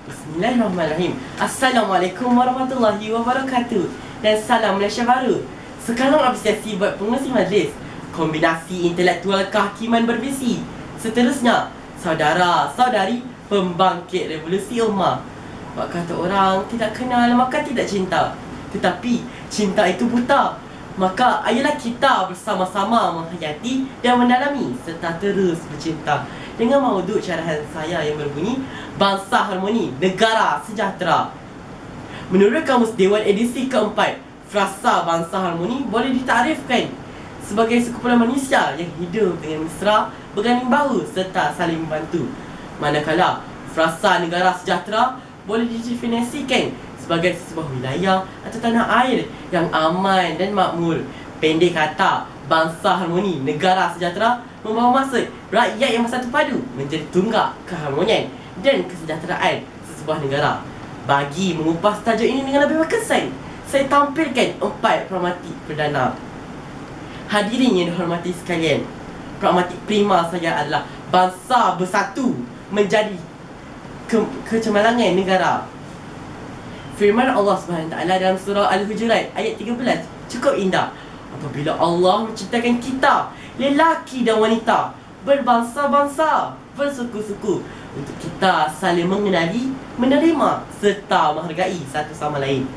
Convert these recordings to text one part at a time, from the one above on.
Bismillahirrahmanirrahim. Assalamualaikum warahmatullahi wabarakatuh. Dan salam Malaysia baru. Sekarang apresiasi buat pengurusi majlis. Kombinasi intelektual kehakiman berbisi. Seterusnya, saudara-saudari pembangkit revolusi ummah. Bak kata orang, tidak kenal maka tidak cinta. Tetapi cinta itu buta. Maka ayolah kita bersama-sama menghayati dan mendalami serta terus bercinta. Dengan mauduk syarahan saya yang berbunyi Bangsa Harmoni, Negara Sejahtera. Menurut Kamus Dewan edisi keempat, frasa bangsa harmoni boleh ditarifkan sebagai sekumpulan manusia yang hidup dengan mesra, berganding bahu serta saling membantu. Manakala frasa negara sejahtera boleh didefinisikan sebagai sebuah wilayah atau tanah air yang aman dan makmur. Pendek kata, bangsa harmoni, negara sejahtera membawa maksud rakyat yang bersatu padu menjadi tunggak keharmonian dan kesejahteraan sesebuah negara. Bagi mengupas tajuk ini dengan lebih berkesan, saya tampilkan 4 pragmatik perdana. Hadirin yang dihormati sekalian, pragmatik prima saya adalah bangsa bersatu menjadi kecemerlangan negara. Firman Allah SWT dalam surah Al-Hujurat ayat 13 cukup indah. Apabila Allah menciptakan kita, lelaki dan wanita, berbangsa-bangsa, bersuku-suku, untuk kita saling mengenali, menerima serta menghargai satu sama lain.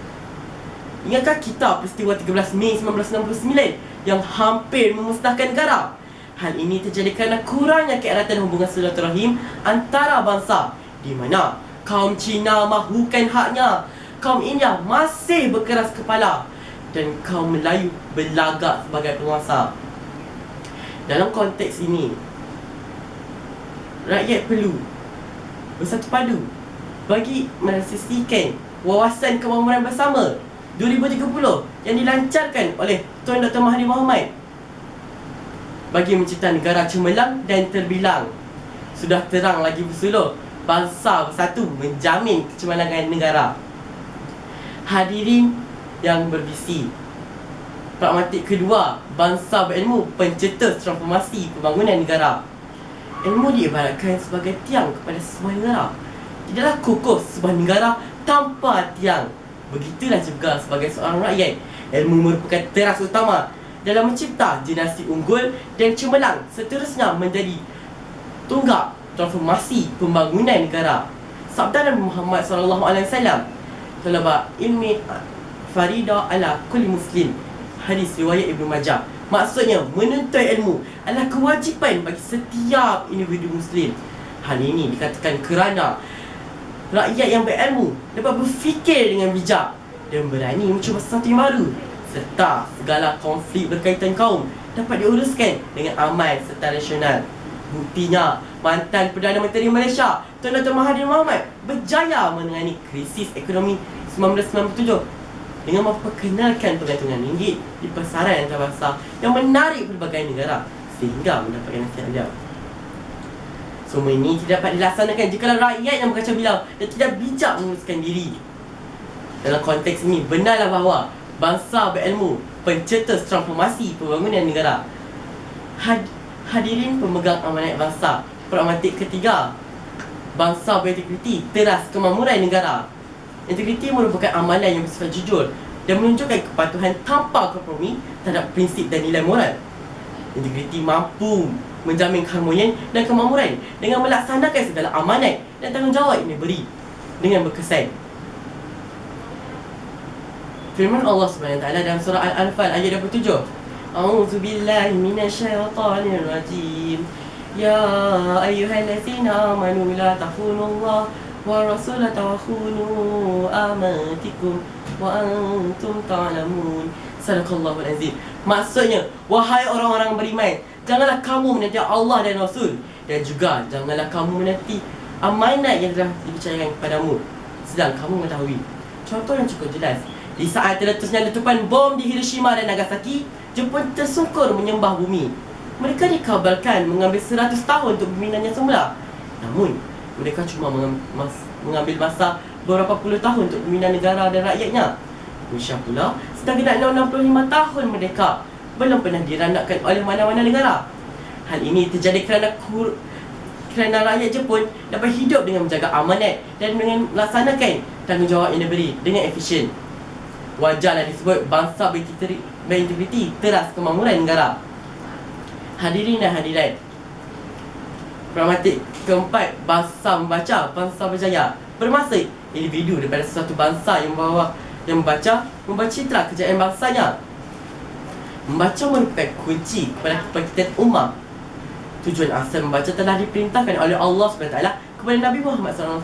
Ingatkah kita peristiwa 13 Mei 1969 yang hampir memusnahkan negara? Hal ini terjadi kerana kurangnya keeratan hubungan silaturahim antara bangsa, di mana kaum Cina mahukan haknya, kaum India masih berkeras kepala, dan kaum Melayu berlagak sebagai penguasa. Dalam konteks ini, rakyat perlu bersatu padu bagi merealisasikan wawasan kemakmuran bersama 2030 yang dilancarkan oleh Tuan Dr. Mahathir Mohamad bagi mencipta negara cemerlang dan terbilang. Sudah terang lagi bersuluh, bangsa bersatu menjamin kecemerlangan negara. Hadirin yang berbisi, pragmatik kedua, bangsa berilmu pencetus transformasi pembangunan negara. Ilmu diibaratkan sebagai tiang kepada sebuah negara. Tidaklah kokoh sebuah negara tanpa tiang. Begitulah juga sebagai seorang rakyat, ilmu merupakan teras utama dalam mencipta generasi unggul dan cemerlang, seterusnya menjadi tunggak transformasi pembangunan negara. Sabda Nabi Muhammad SAW, "Talaba ilmi farida ala kulli muslim." Hadis riwayat Ibnu Majah. Maksudnya, menuntut ilmu adalah kewajipan bagi setiap individu muslim. Hal ini dikatakan kerana rakyat yang berilmu dapat berfikir dengan bijak dan berani mencuba sesuatu yang baru, serta segala konflik berkaitan kaum dapat diuruskan dengan aman serta rasional. Buktinya, mantan Perdana Menteri Malaysia Tun Dr. Mahathir Mohamad berjaya menangani krisis ekonomi 1997 dengan memperkenalkan pergantungan ringgit di pasaran antarabangsa yang menarik pelbagai negara sehingga mendapatkan nasihat beliau. Semua ini tidak dapat dilaksanakan jika rakyat yang berkacau bilau dan tidak bijak menguruskan diri. Dalam konteks ini, benarlah bahawa bangsa berilmu pencetus transformasi pembangunan negara. Hadirin pemegang amanat bangsa, pragmatik ketiga, bangsa berintegriti teras kemakmuran negara. Integriti merupakan amalan yang bersifat jujur dan menunjukkan kepatuhan tanpa kompromi terhadap prinsip dan nilai moral. Integriti mampu menjamin keharmonian dan kemakmuran dengan melaksanakan segala amanat dan tanggungjawab yang diberi dengan berkesan. Firman Allah SWT dalam surah Al-Anfal ayat 27, "A'udzu billahi minasyaitonir rajim. Ya ayyuhallazina amanu la takhunullah wa rasula takhunu amatikum wa antum ta'lamun." Sadaqallahul azim. Maksudnya, wahai orang-orang beriman, janganlah kamu menanti Allah dan Rasul, dan juga janganlah kamu menanti amanat yang telah dipercayakan kepadamu sedang kamu mengetahui. Contoh yang cukup jelas, di saat terletusnya letupan bom di Hiroshima dan Nagasaki, Jepun tersungkur menyembah bumi. Mereka dikabarkan mengambil 100 tahun untuk pemindahannya semula. Namun, mereka cuma mengambil masa beberapa puluh tahun untuk pemindahan negara dan rakyatnya. Indonesia pula sedang genap 65 tahun merdeka, belum pernah diranakkan oleh mana-mana negara. Hal ini terjadi kerana kerana rakyat Jepun dapat hidup dengan menjaga amanat dan dengan melaksanakan tanggungjawab yang diberi dengan efisien. Wajarlah disebut bangsa berintegriti teras kemakmuran negara. Hadirin dan hadirat, pragmatik keempat, bangsa membaca, bangsa berjaya. Bermasa individu daripada sesuatu bangsa yang membaca citra kejayaan bangsanya. Membaca merupakan kunci kepada kebangkitan umat. Tujuan asal membaca telah diperintahkan oleh Allah SWT kepada Nabi Muhammad SAW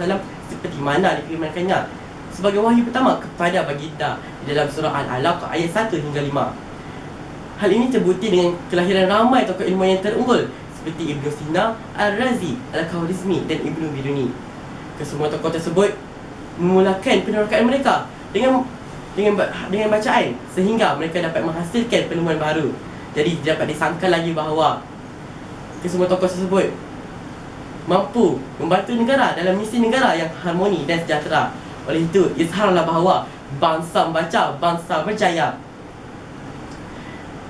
seperti mana difirmankannya sebagai wahyu pertama kepada baginda di dalam surah Al-Alaq ayat 1 hingga 5. Hal ini terbukti dengan kelahiran ramai tokoh ilmuwan yang terunggul seperti Ibnu Sina, Al-Razi, Al-Khwarizmi dan Ibnu Biruni. Kesemua tokoh tersebut memulakan penerakan mereka dengan bacaan sehingga mereka dapat menghasilkan penemuan baru. Jadi dapat disangka lagi bahawa kesemua tokoh tersebut mampu membantu negara dalam misi negara yang harmoni dan sejahtera. Oleh itu, izharlah bahawa bangsa membaca, bangsa berjaya.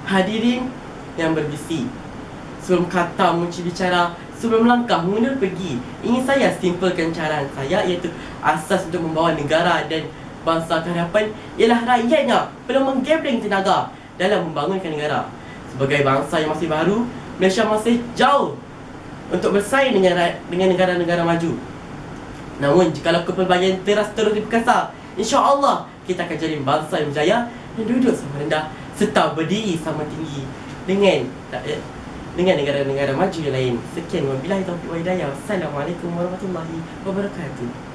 Hadirin yang berbisi, sebelum kata mengunci bicara, sebelum melangkah mundur pergi, ingin saya simpulkan caraan saya, iaitu asas untuk membawa negara dan bangsa ke hadapan ialah rakyatnya perlu menggabreng tenaga dalam membangunkan negara. Sebagai bangsa yang masih baru, Malaysia masih jauh untuk bersaing dengan negara-negara maju. Namun, jikalau kepelbagaian teras terus diperkasa, insya-Allah kita akan jadi bangsa yang berjaya dan duduk sama rendah serta berdiri sama tinggi dengan negara-negara maju yang lain. Sekian, wabillahi taufiq wa hidayah. Wassalamualaikum warahmatullahi wabarakatuh.